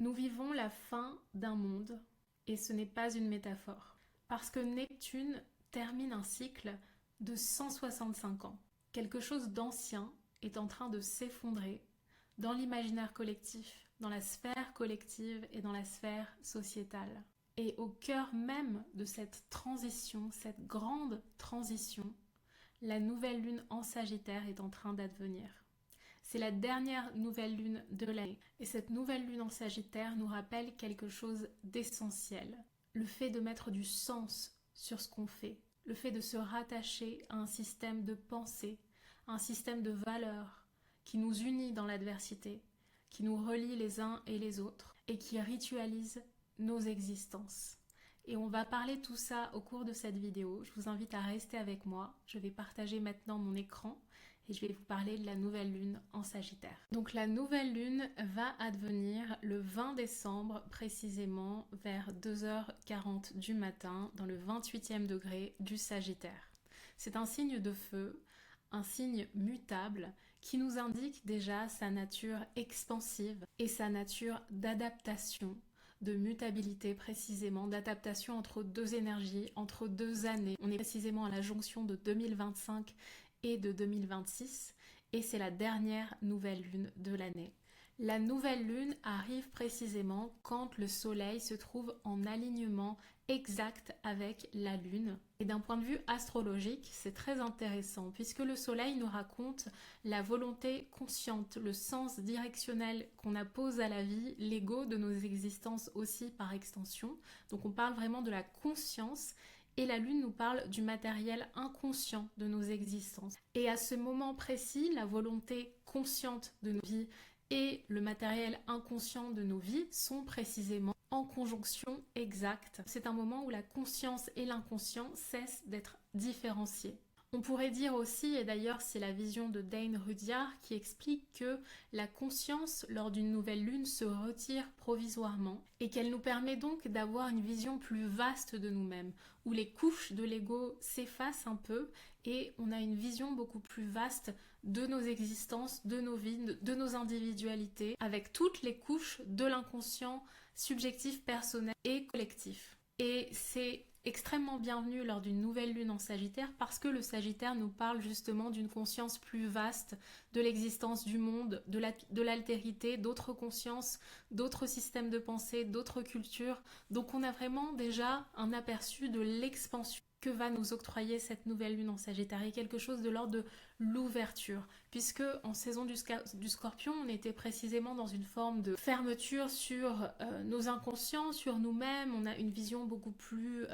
Nous vivons la fin d'un monde et ce n'est pas une métaphore. Parce que Neptune termine un cycle de 165 ans. Quelque chose d'ancien est en train de s'effondrer dans l'imaginaire collectif, dans la sphère collective et dans la sphère sociétale. Et au cœur même de cette transition, cette grande transition, la nouvelle lune en Sagittaire est en train d'advenir. C'est la dernière nouvelle lune de l'année. Et cette nouvelle lune en Sagittaire nous rappelle quelque chose d'essentiel. Le fait de mettre du sens sur ce qu'on fait. Le fait de se rattacher à un système de pensée, à un système de valeurs qui nous unit dans l'adversité, qui nous relie les uns et les autres et qui ritualise nos existences. Et on va parler tout ça au cours de cette vidéo. Je vous invite à rester avec moi. Je vais partager maintenant mon écran et je vais vous parler de la nouvelle lune en Sagittaire. Donc la nouvelle lune va advenir le 20 décembre, précisément vers 2h40 du matin, dans le 28e degré du Sagittaire. C'est un signe de feu, un signe mutable qui nous indique déjà sa nature expansive et sa nature d'adaptation, de mutabilité précisément, d'adaptation entre deux énergies, entre deux années. On est précisément à la jonction de 2025 et de 2026 et c'est la dernière nouvelle lune de l'année. La nouvelle lune arrive précisément quand le soleil se trouve en alignement exact avec la lune. Et d'un point de vue astrologique, c'est très intéressant puisque le soleil nous raconte la volonté consciente, le sens directionnel qu'on appose à la vie, l'ego de nos existences aussi par extension. Donc on parle vraiment de la conscience. Et la lune nous parle du matériel inconscient de nos existences. Et à ce moment précis, la volonté consciente de nos vies et le matériel inconscient de nos vies sont précisément en conjonction exacte. C'est un moment où la conscience et l'inconscient cessent d'être différenciés. On pourrait dire aussi, et d'ailleurs c'est la vision de Dane Rudhyar qui explique que la conscience lors d'une nouvelle lune se retire provisoirement et qu'elle nous permet donc d'avoir une vision plus vaste de nous-mêmes, où les couches de l'ego s'effacent un peu et on a une vision beaucoup plus vaste de nos existences, de nos vies, de nos individualités, avec toutes les couches de l'inconscient subjectif, personnel et collectif. Et c'est extrêmement bienvenu lors d'une nouvelle lune en Sagittaire parce que le Sagittaire nous parle justement d'une conscience plus vaste de l'existence du monde, de l'altérité, d'autres consciences, d'autres systèmes de pensée, d'autres cultures. Donc on a vraiment déjà un aperçu de l'expansion que va nous octroyer cette nouvelle lune en Sagittaire et quelque chose de l'ordre de l'ouverture, puisque en saison du Scorpion, on était précisément dans une forme de fermeture sur nos inconscients, sur nous-mêmes. On a une vision beaucoup plus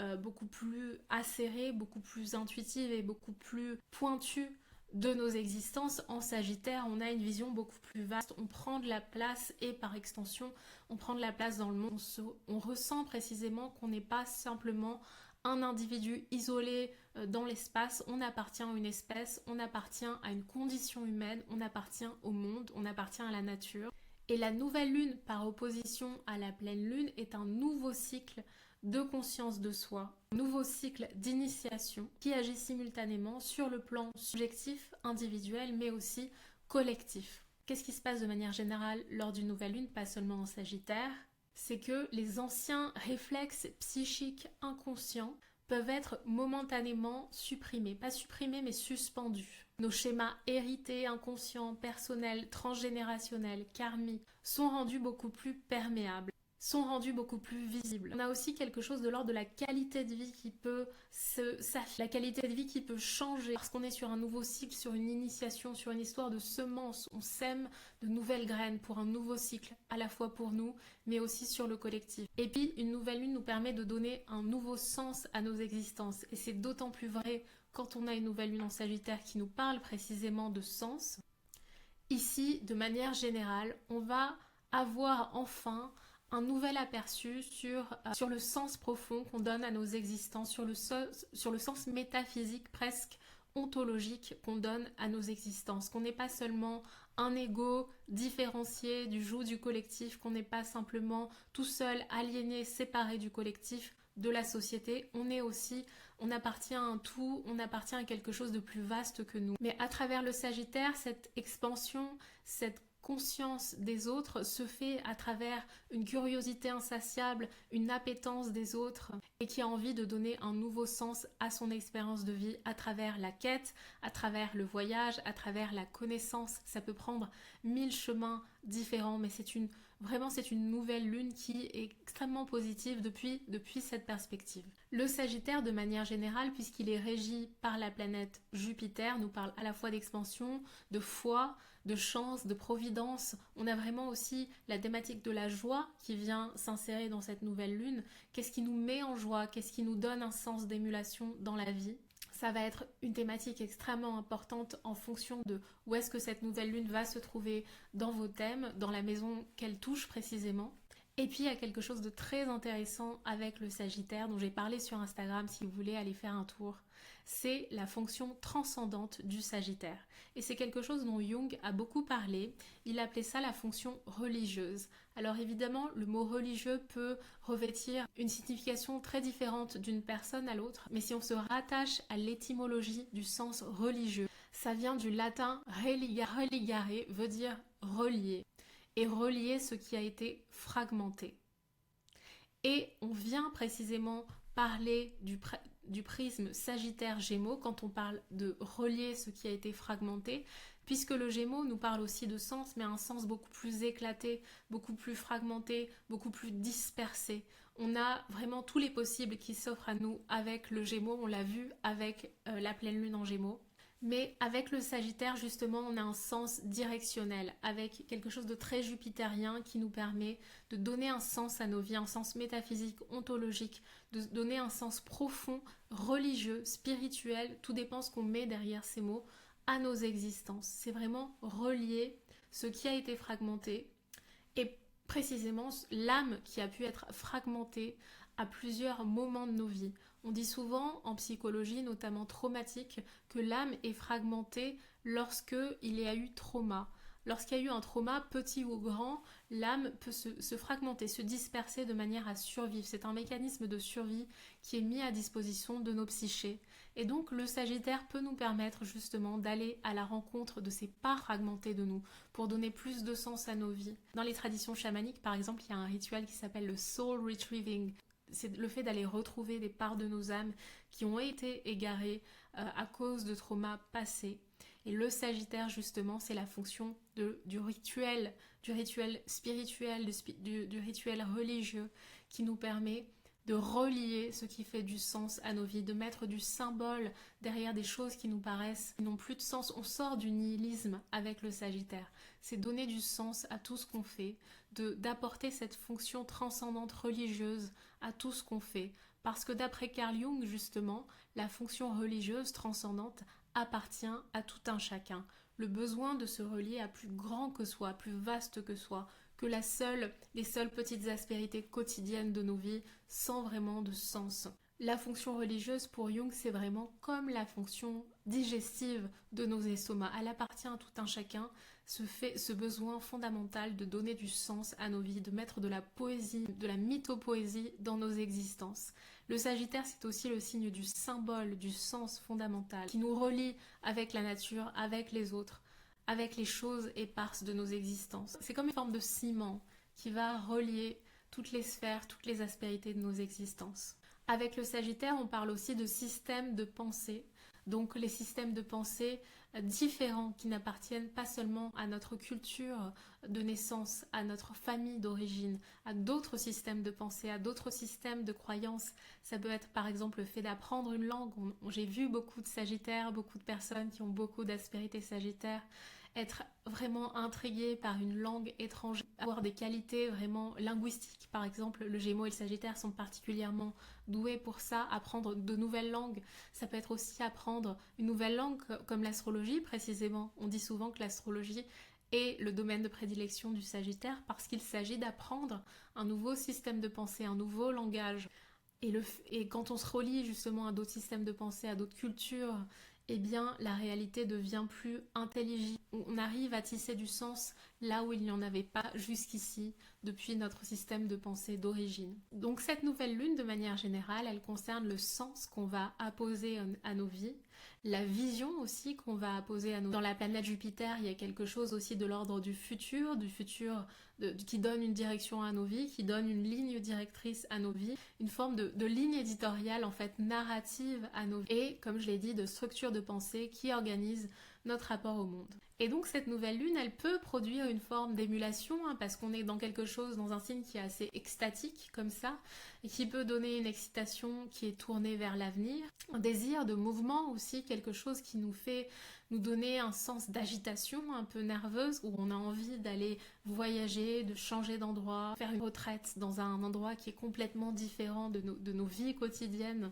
acérée, beaucoup plus intuitive et beaucoup plus pointue de nos existences. En Sagittaire, on a une vision beaucoup plus vaste, on prend de la place et par extension, on prend de la place dans le monde. On ressent précisément qu'on n'est pas simplement un individu isolé dans l'espace, on appartient à une espèce, on appartient à une condition humaine, on appartient au monde, on appartient à la nature. Et la nouvelle lune, par opposition à la pleine lune, est un nouveau cycle de conscience de soi, un nouveau cycle d'initiation qui agit simultanément sur le plan subjectif, individuel, mais aussi collectif. Qu'est-ce qui se passe de manière générale lors d'une nouvelle lune, pas seulement en Sagittaire ? C'est que les anciens réflexes psychiques inconscients peuvent être momentanément supprimés. Pas supprimés, mais suspendus. Nos schémas hérités, inconscients, personnels, transgénérationnels, karmiques sont rendus beaucoup plus perméables, sont rendus beaucoup plus visibles. On a aussi quelque chose de l'ordre de la qualité de vie qui peut s'afficher, la qualité de vie qui peut changer parce qu'on est sur un nouveau cycle, sur une initiation, sur une histoire de semences. On sème de nouvelles graines pour un nouveau cycle, à la fois pour nous, mais aussi sur le collectif. Et puis, une nouvelle lune nous permet de donner un nouveau sens à nos existences. Et c'est d'autant plus vrai quand on a une nouvelle lune en Sagittaire qui nous parle précisément de sens. Ici, de manière générale, on va avoir enfin un nouvel aperçu sur le sens profond qu'on donne à nos existences, sur le sens métaphysique presque ontologique qu'on donne à nos existences, qu'on n'est pas seulement un ego différencié du joug du collectif, qu'on n'est pas simplement tout seul, aliéné, séparé du collectif, de la société, on appartient à un tout, on appartient à quelque chose de plus vaste que nous. Mais à travers le Sagittaire, cette expansion, cette conscience des autres se fait à travers une curiosité insatiable, une appétence des autres et qui a envie de donner un nouveau sens à son expérience de vie à travers la quête, à travers le voyage, à travers la connaissance. Ça peut prendre 1000 chemins différents, mais c'est une nouvelle lune qui est extrêmement positive depuis cette perspective. Le Sagittaire, de manière générale, puisqu'il est régi par la planète Jupiter, nous parle à la fois d'expansion, de foi, de chance, de providence. On a vraiment aussi la thématique de la joie qui vient s'insérer dans cette nouvelle lune. Qu'est-ce qui nous met en joie? Qu'est-ce qui nous donne un sens d'émulation dans la vie? Ça va être une thématique extrêmement importante en fonction de où est-ce que cette nouvelle lune va se trouver dans vos thèmes, dans la maison qu'elle touche précisément. Et puis il y a quelque chose de très intéressant avec le Sagittaire dont j'ai parlé sur Instagram si vous voulez aller faire un tour. C'est la fonction transcendante du Sagittaire. Et c'est quelque chose dont Jung a beaucoup parlé. Il appelait ça la fonction religieuse. Alors évidemment, le mot religieux peut revêtir une signification très différente d'une personne à l'autre, mais si on se rattache à l'étymologie du sens religieux, ça vient du latin religare, veut dire relier, et relier ce qui a été fragmenté. Et on vient précisément parler du prisme Sagittaire-Gémeaux quand on parle de relier ce qui a été fragmenté, puisque le Gémeaux nous parle aussi de sens, mais un sens beaucoup plus éclaté, beaucoup plus fragmenté, beaucoup plus dispersé. On a vraiment tous les possibles qui s'offrent à nous avec le Gémeaux, on l'a vu avec la pleine lune en Gémeaux. Mais avec le Sagittaire, justement, on a un sens directionnel, avec quelque chose de très jupitérien qui nous permet de donner un sens à nos vies, un sens métaphysique, ontologique, de donner un sens profond, religieux, spirituel, tout dépend ce qu'on met derrière ces mots, à nos existences. C'est vraiment relier ce qui a été fragmenté et précisément l'âme qui a pu être fragmentée à plusieurs moments de nos vies. On dit souvent en psychologie, notamment traumatique, que l'âme est fragmentée lorsqu'il y a eu trauma. Lorsqu'il y a eu un trauma, petit ou grand, l'âme peut se fragmenter, se disperser de manière à survivre. C'est un mécanisme de survie qui est mis à disposition de nos psychés. Et donc le Sagittaire peut nous permettre justement d'aller à la rencontre de ces parts fragmentées de nous pour donner plus de sens à nos vies. Dans les traditions chamaniques, par exemple, il y a un rituel qui s'appelle le soul retrieving. C'est le fait d'aller retrouver des parts de nos âmes qui ont été égarées à cause de traumas passés. Et le Sagittaire, justement, c'est la fonction du rituel spirituel, du rituel religieux qui nous permet de relier ce qui fait du sens à nos vies, de mettre du symbole derrière des choses qui nous paraissent, qui n'ont plus de sens. On sort du nihilisme avec le Sagittaire. C'est donner du sens à tout ce qu'on fait, d'apporter cette fonction transcendante religieuse à tout ce qu'on fait. Parce que d'après Carl Jung, justement, la fonction religieuse transcendante appartient à tout un chacun. Le besoin de se relier à plus grand que soi, plus vaste que soi, que les seules petites aspérités quotidiennes de nos vies sans vraiment de sens. La fonction religieuse pour Jung, c'est vraiment comme la fonction digestive de nos estomacs. Elle appartient à tout un chacun, ce besoin fondamental de donner du sens à nos vies, de mettre de la poésie, de la mythopoésie dans nos existences. Le Sagittaire, c'est aussi le signe du symbole, du sens fondamental, qui nous relie avec la nature, avec les autres, avec les choses éparses de nos existences. C'est comme une forme de ciment qui va relier toutes les sphères, toutes les aspérités de nos existences. Avec le Sagittaire, on parle aussi de systèmes de pensée, donc les systèmes de pensée différents qui n'appartiennent pas seulement à notre culture de naissance, à notre famille d'origine, à d'autres systèmes de pensée, à d'autres systèmes de croyances. Ça peut être par exemple le fait d'apprendre une langue. J'ai vu beaucoup de Sagittaires, beaucoup de personnes qui ont beaucoup d'aspérité Sagittaire, être vraiment intrigué par une langue étrangère, avoir des qualités vraiment linguistiques. Par exemple, le Gémeaux et le Sagittaire sont particulièrement doués pour ça, apprendre de nouvelles langues. Ça peut être aussi apprendre une nouvelle langue comme l'astrologie précisément. On dit souvent que l'astrologie est le domaine de prédilection du Sagittaire parce qu'il s'agit d'apprendre un nouveau système de pensée, un nouveau langage. Et quand on se relie justement à d'autres systèmes de pensée, à d'autres cultures, eh bien la réalité devient plus intelligible. on arrive à tisser du sens là où il n'y en avait pas jusqu'ici depuis notre système de pensée d'origine. Donc cette nouvelle lune, de manière générale, elle concerne le sens qu'on va apposer à nos vies, la vision aussi qu'on va apposer à nos vies. Dans la planète Jupiter, il y a quelque chose aussi de l'ordre du futur qui donne une direction à nos vies, qui donne une ligne directrice à nos vies, une forme de ligne éditoriale en fait narrative à nos vies, et comme je l'ai dit, de structure de pensée qui organise notre rapport au monde. Et donc cette nouvelle lune, elle peut produire une forme d'émulation, parce qu'on est dans quelque chose, dans un signe qui est assez extatique comme ça, et qui peut donner une excitation qui est tournée vers l'avenir, un désir de mouvement aussi, quelque chose qui nous fait nous donner un sens d'agitation un peu nerveuse, où on a envie d'aller voyager, de changer d'endroit, faire une retraite dans un endroit qui est complètement différent de nos vies quotidiennes.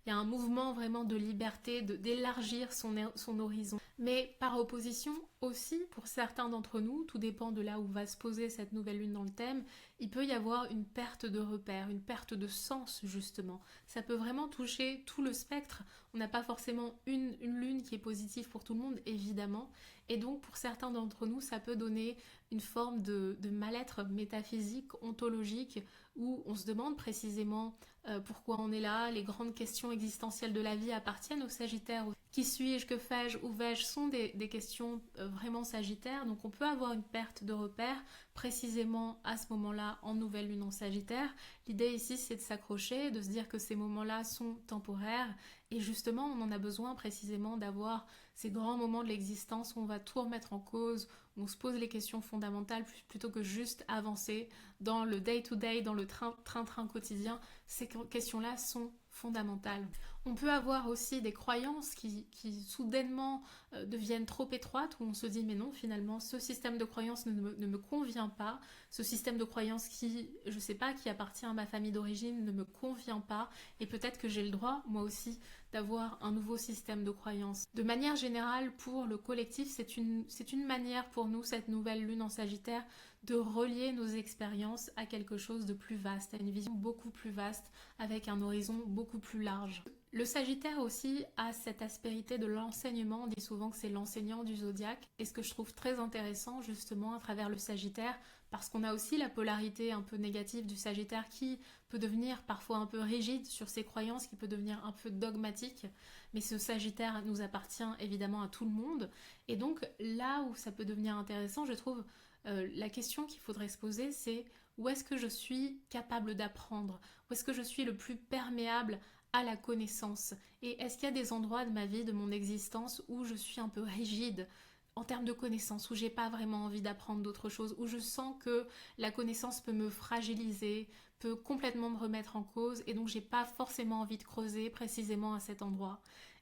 Il y a un mouvement vraiment de liberté, d'élargir son horizon. Mais par opposition aussi, pour certains d'entre nous, tout dépend de là où va se poser cette nouvelle lune dans le thème, il peut y avoir une perte de repère, une perte de sens justement. Ça peut vraiment toucher tout le spectre. On n'a pas forcément une lune qui est positive pour tout le monde, évidemment. Et donc pour certains d'entre nous, ça peut donner une forme de mal-être métaphysique, ontologique, où on se demande précisément pourquoi on est là. Les grandes questions existentielles de la vie appartiennent aux Sagittaires. Qui suis-je, que fais-je, où vais-je sont des questions vraiment Sagittaires. Donc on peut avoir une perte de repère précisément à ce moment-là en nouvelle lune en Sagittaire. L'idée ici, c'est de s'accrocher, de se dire que ces moments-là sont temporaires, et justement on en a besoin précisément d'avoir ces grands moments de l'existence où on va tout remettre en cause, où on se pose les questions fondamentales plutôt que juste avancer dans le day-to-day, dans le train-train quotidien. Ces questions-là sont fondamentales. On peut avoir aussi des croyances qui soudainement deviennent trop étroites, où on se dit mais non, finalement ce système de croyances ne me convient pas, ce système de croyances qui, je sais pas, qui appartient à ma famille d'origine ne me convient pas, et peut-être que j'ai le droit moi aussi d'avoir un nouveau système de croyances. De manière générale, pour le collectif, c'est une manière pour nous, cette nouvelle lune en Sagittaire, de relier nos expériences à quelque chose de plus vaste, à une vision beaucoup plus vaste, avec un horizon beaucoup plus large. Le Sagittaire aussi a cette aspérité de l'enseignement. On dit souvent que c'est l'enseignant du zodiaque, et ce que je trouve très intéressant justement à travers le Sagittaire, parce qu'on a aussi la polarité un peu négative du Sagittaire qui peut devenir parfois un peu rigide sur ses croyances, qui peut devenir un peu dogmatique, mais ce Sagittaire nous appartient évidemment à tout le monde, et donc là où ça peut devenir intéressant, je trouve, la question qu'il faudrait se poser, c'est où est-ce que je suis capable d'apprendre, où est-ce que je suis le plus perméable à la connaissance, et est-ce qu'il y a des endroits de ma vie, de mon existence, où je suis un peu rigide en termes de connaissances, où j'ai pas vraiment envie d'apprendre d'autres choses, où je sens que la connaissance peut me fragiliser, peut complètement me remettre en cause, et donc j'ai pas forcément envie de creuser précisément à cet endroit.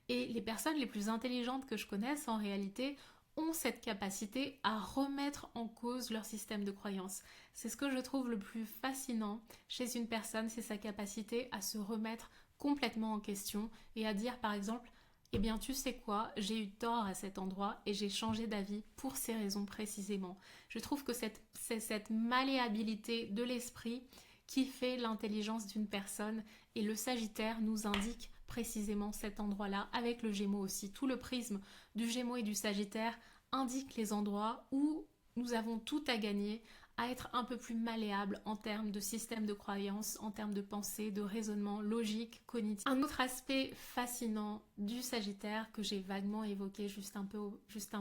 Et les personnes les plus intelligentes que je connaisse en réalité ont cette capacité à remettre en cause leur système de croyances. C'est ce que je trouve le plus fascinant chez une personne, c'est sa capacité à se remettre complètement en question et à dire par exemple, eh bien tu sais quoi, j'ai eu tort à cet endroit et j'ai changé d'avis pour ces raisons précisément. Je trouve que c'est cette malléabilité de l'esprit qui fait l'intelligence d'une personne, et le Sagittaire nous indique précisément cet endroit-là, avec le Gémeaux aussi. Tout le prisme du Gémeaux et du Sagittaire indique les endroits où nous avons tout à gagner à être un peu plus malléable en termes de système de croyance, en termes de pensée, de raisonnement logique, cognitif. Un autre aspect fascinant du Sagittaire que j'ai vaguement évoqué juste un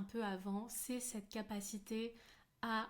peu avant, c'est cette capacité à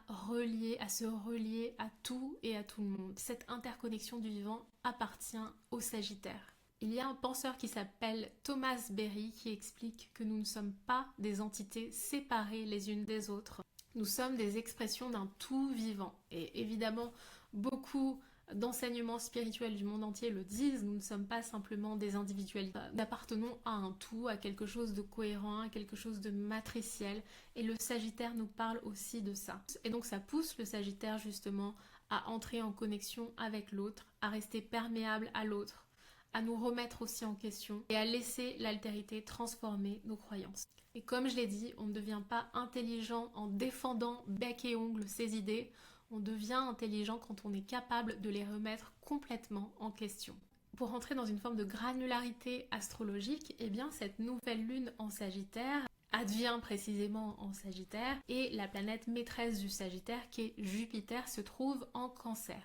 se relier à tout et à tout le monde. Cette interconnexion du vivant appartient au Sagittaire. Il y a un penseur qui s'appelle Thomas Berry qui explique que nous ne sommes pas des entités séparées les unes des autres. Nous sommes des expressions d'un tout vivant. Et évidemment, beaucoup d'enseignements spirituels du monde entier le disent, nous ne sommes pas simplement des individualités. Nous appartenons à un tout, à quelque chose de cohérent, à quelque chose de matriciel. Et le Sagittaire nous parle aussi de ça. Et donc ça pousse le Sagittaire justement à entrer en connexion avec l'autre, à rester perméable à l'autre, à nous remettre aussi en question et à laisser l'altérité transformer nos croyances. Et comme je l'ai dit, on ne devient pas intelligent en défendant bec et ongle ses idées, on devient intelligent quand on est capable de les remettre complètement en question. Pour rentrer dans une forme de granularité astrologique, eh bien cette nouvelle lune en Sagittaire, advient précisément en Sagittaire, et la planète maîtresse du Sagittaire, qui est Jupiter, se trouve en Cancer.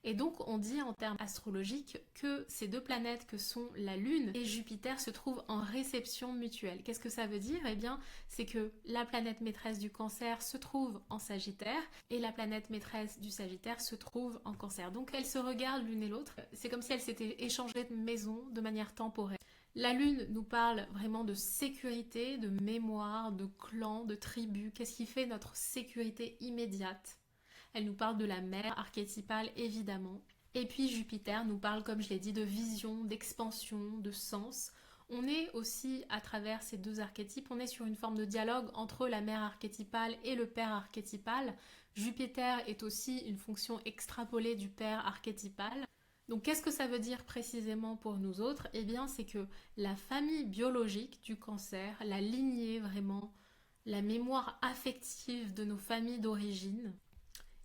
Et donc on dit en termes astrologiques que ces deux planètes que sont la Lune et Jupiter se trouvent en réception mutuelle. Qu'est-ce que ça veut dire? Eh bien, c'est que la planète maîtresse du Cancer se trouve en Sagittaire et la planète maîtresse du Sagittaire se trouve en Cancer. Donc elles se regardent l'une et l'autre. C'est comme si elles s'étaient échangées de maison de manière temporaire. La Lune nous parle vraiment de sécurité, de mémoire, de clan, de tribu. Qu'est-ce qui fait notre sécurité immédiate? Elle nous parle de la mère archétypale évidemment. Et puis Jupiter nous parle, comme je l'ai dit, de vision, d'expansion, de sens. On est aussi, à travers ces deux archétypes, on est sur une forme de dialogue entre la mère archétypale et le père archétypal. Jupiter est aussi une fonction extrapolée du père archétypal. Donc qu'est-ce que ça veut dire précisément pour nous autres? Eh bien c'est que la famille biologique du Cancer, la lignée vraiment, la mémoire affective de nos familles d'origine,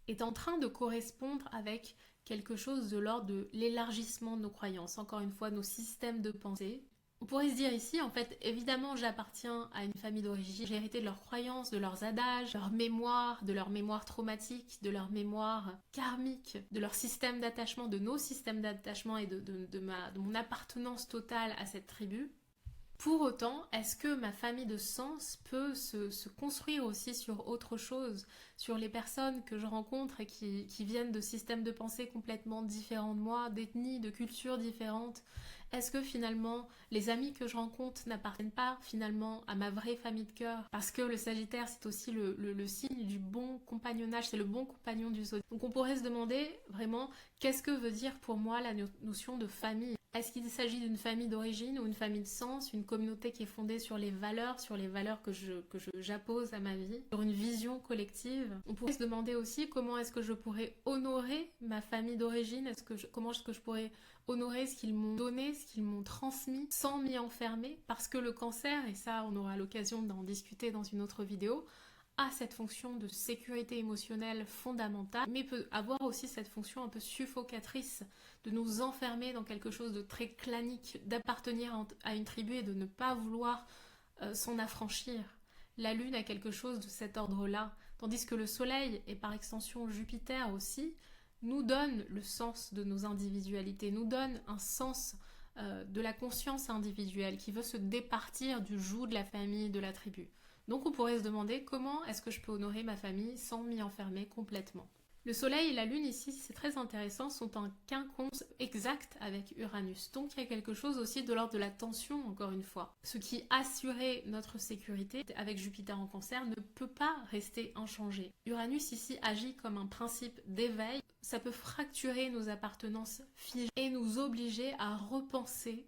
est en train de correspondre avec quelque chose de l'ordre de l'élargissement de nos croyances, encore une fois, nos systèmes de pensée. On pourrait se dire ici, en fait, évidemment, j'appartiens à une famille d'origine, j'ai hérité de leurs croyances, de leurs adages, de leur mémoire traumatique, de leur mémoire karmique, de leur système d'attachement, de nos systèmes d'attachement et de mon appartenance totale à cette tribu. Pour autant, est-ce que ma famille de sens peut se construire aussi sur autre chose, sur les personnes que je rencontre et qui viennent de systèmes de pensée complètement différents de moi, d'ethnies, de cultures différentes? Est-ce que finalement, les amis que je rencontre n'appartiennent pas finalement à ma vraie famille de cœur? Parce que le Sagittaire, c'est aussi le signe du bon compagnonnage, c'est le bon compagnon du zodiaque. Donc on pourrait se demander vraiment, qu'est-ce que veut dire pour moi la notion de famille? Est-ce qu'il s'agit d'une famille d'origine ou une famille de sens, une communauté qui est fondée sur les valeurs que j'appose à ma vie, sur une vision collective? On pourrait se demander aussi comment est-ce que je pourrais honorer ma famille d'origine, comment est-ce que je pourrais honorer ce qu'ils m'ont donné, ce qu'ils m'ont transmis, sans m'y enfermer, parce que le Cancer, et ça on aura l'occasion d'en discuter dans une autre vidéo, a cette fonction de sécurité émotionnelle fondamentale, mais peut avoir aussi cette fonction un peu suffocatrice de nous enfermer dans quelque chose de très clanique, d'appartenir à une tribu et de ne pas vouloir s'en affranchir. La Lune a quelque chose de cet ordre-là, tandis que le Soleil, et par extension Jupiter aussi, nous donne le sens de nos individualités, nous donne un sens de la conscience individuelle qui veut se départir du joug de la famille, de la tribu. Donc on pourrait se demander comment est-ce que je peux honorer ma famille sans m'y enfermer complètement. Le Soleil et la Lune ici, c'est très intéressant, sont en quinconce exact avec Uranus. Donc il y a quelque chose aussi de l'ordre de la tension, encore une fois. Ce qui assurait notre sécurité avec Jupiter en Cancer ne peut pas rester inchangé. Uranus ici agit comme un principe d'éveil. Ça peut fracturer nos appartenances figées et nous obliger à repenser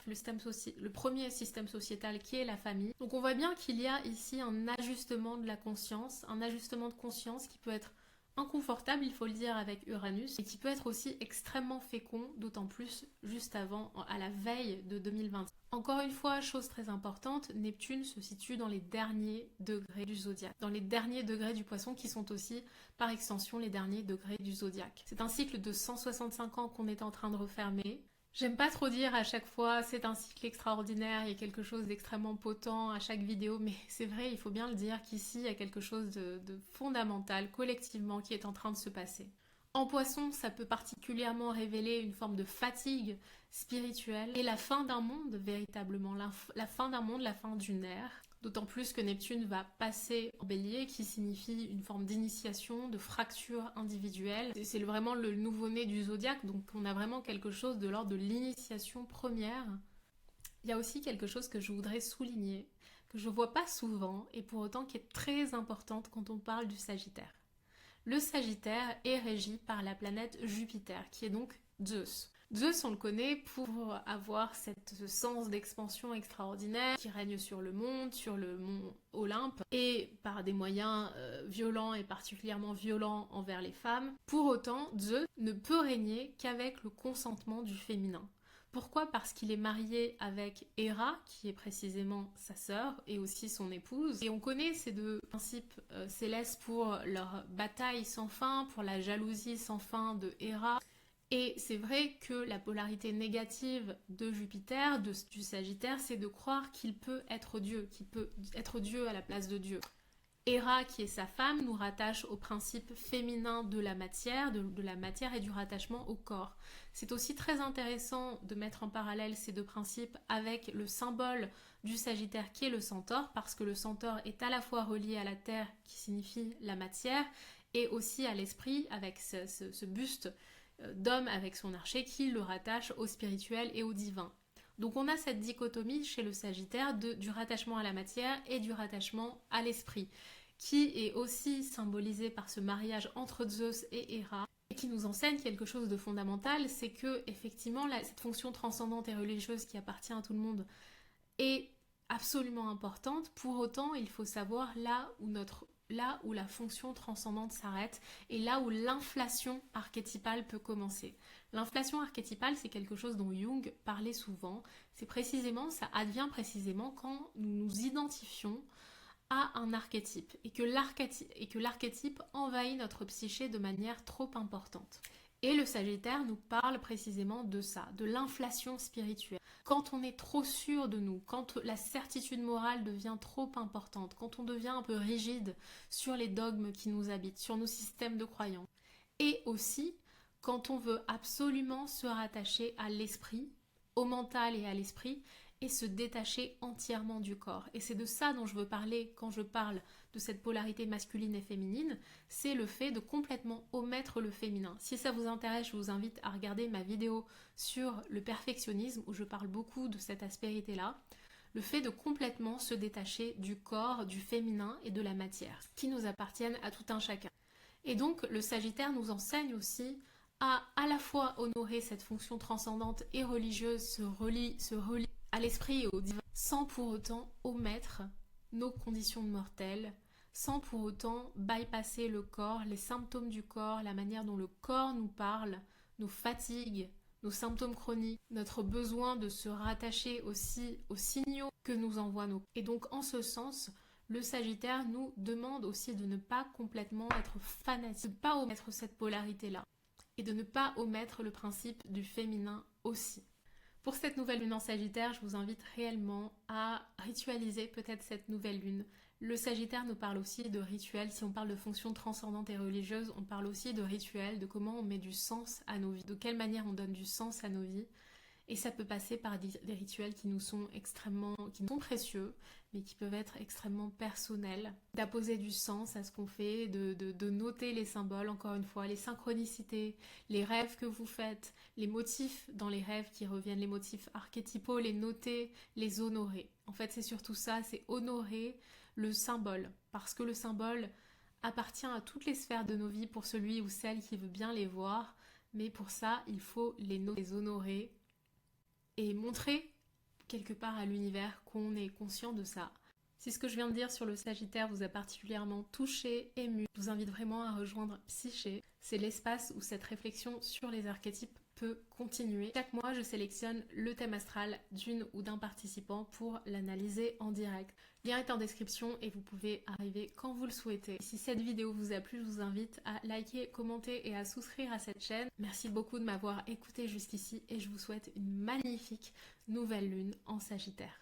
le premier système sociétal qui est la famille. Donc on voit bien qu'il y a ici un ajustement de la conscience, un ajustement de conscience qui peut être inconfortable, il faut le dire, avec Uranus, et qui peut être aussi extrêmement fécond, d'autant plus juste avant, à la veille de 2020. Encore une fois, chose très importante, Neptune se situe dans les derniers degrés du zodiaque, dans les derniers degrés du Poisson qui sont aussi, par extension, les derniers degrés du zodiaque. C'est un cycle de 165 ans qu'on est en train de refermer. J'aime pas trop dire à chaque fois c'est un cycle extraordinaire, il y a quelque chose d'extrêmement potent à chaque vidéo, mais c'est vrai, il faut bien le dire qu'ici il y a quelque chose de fondamental collectivement qui est en train de se passer. En Poisson, ça peut particulièrement révéler une forme de fatigue spirituelle et la fin d'un monde véritablement, la fin d'un monde, la fin d'une ère. D'autant plus que Neptune va passer en Bélier, qui signifie une forme d'initiation, de fracture individuelle. C'est vraiment le nouveau-né du zodiaque, donc on a vraiment quelque chose de l'ordre de l'initiation première. Il y a aussi quelque chose que je voudrais souligner, que je vois pas souvent, et pour autant qui est très importante quand on parle du Sagittaire. Le Sagittaire est régi par la planète Jupiter, qui est donc Zeus. Zeus, on le connaît pour avoir ce sens d'expansion extraordinaire qui règne sur le monde, sur le mont Olympe, et par des moyens violents et particulièrement violents envers les femmes. Pour autant, Zeus ne peut régner qu'avec le consentement du féminin. Pourquoi? Parce qu'il est marié avec Héra, qui est précisément sa sœur et aussi son épouse. Et on connaît ces deux principes célestes pour leur bataille sans fin, pour la jalousie sans fin de Héra, Et c'est vrai que la polarité négative de Jupiter, du Sagittaire, c'est de croire qu'il peut être Dieu, qu'il peut être Dieu à la place de Dieu. Héra, qui est sa femme, nous rattache au principe féminin de la matière, de la matière et du rattachement au corps. C'est aussi très intéressant de mettre en parallèle ces deux principes avec le symbole du Sagittaire qui est le centaure, parce que le centaure est à la fois relié à la terre, qui signifie la matière, et aussi à l'esprit, avec ce buste d'homme avec son archer qui le rattache au spirituel et au divin. Donc on a cette dichotomie chez le Sagittaire du rattachement à la matière et du rattachement à l'esprit, qui est aussi symbolisé par ce mariage entre Zeus et Héra, et qui nous enseigne quelque chose de fondamental, c'est que effectivement cette fonction transcendante et religieuse qui appartient à tout le monde est absolument importante. Pour autant, il faut savoir là où la fonction transcendante s'arrête et là où l'inflation archétypale peut commencer. L'inflation archétypale, c'est quelque chose dont Jung parlait souvent. Ça advient précisément quand nous nous identifions à un archétype et que l'archétype envahit notre psyché de manière trop importante. Et le Sagittaire nous parle précisément de ça, de l'inflation spirituelle. Quand on est trop sûr de nous, quand la certitude morale devient trop importante, quand on devient un peu rigide sur les dogmes qui nous habitent, sur nos systèmes de croyance. Et aussi quand on veut absolument se rattacher à l'esprit, au mental et à l'esprit, et se détacher entièrement du corps. Et c'est de ça dont je veux parler quand je parle de cette polarité masculine et féminine, c'est le fait de complètement omettre le féminin. Si ça vous intéresse, je vous invite à regarder ma vidéo sur le perfectionnisme où je parle beaucoup de cette aspérité-là. Le fait de complètement se détacher du corps, du féminin et de la matière, qui nous appartiennent à tout un chacun. Et donc le Sagittaire nous enseigne aussi à la fois honorer cette fonction transcendante et religieuse, se relie à l'esprit et au divin, sans pour autant omettre nos conditions de mortels, sans pour autant bypasser le corps, les symptômes du corps, la manière dont le corps nous parle, nos fatigues, nos symptômes chroniques, notre besoin de se rattacher aussi aux signaux que nous envoient nos corps. Et donc en ce sens, le Sagittaire nous demande aussi de ne pas complètement être fanatique, de ne pas omettre cette polarité-là, et de ne pas omettre le principe du féminin aussi. Pour cette nouvelle lune en Sagittaire, je vous invite réellement à ritualiser peut-être cette nouvelle lune. Le Sagittaire nous parle aussi de rituels. Si on parle de fonctions transcendantes et religieuses, on parle aussi de rituels, de comment on met du sens à nos vies, de quelle manière on donne du sens à nos vies. Et ça peut passer par des rituels qui nous sont précieux, mais qui peuvent être extrêmement personnels. D'apposer du sens à ce qu'on fait, de noter les symboles, encore une fois, les synchronicités, les rêves que vous faites, les motifs dans les rêves qui reviennent, les motifs archétypaux, les noter, les honorer. En fait, c'est surtout ça, c'est honorer le symbole, parce que le symbole appartient à toutes les sphères de nos vies pour celui ou celle qui veut bien les voir, mais pour ça, il faut les noter, les honorer, et montrer quelque part à l'univers qu'on est conscient de ça. Si ce que je viens de dire sur le Sagittaire vous a particulièrement touché, ému, je vous invite vraiment à rejoindre Psyché. C'est l'espace où cette réflexion sur les archétypes peut continuer. Chaque mois, je sélectionne le thème astral d'une ou d'un participant pour l'analyser en direct. Le lien est en description et vous pouvez arriver quand vous le souhaitez. Si cette vidéo vous a plu, je vous invite à liker, commenter et à souscrire à cette chaîne. Merci beaucoup de m'avoir écouté jusqu'ici et je vous souhaite une magnifique nouvelle lune en Sagittaire.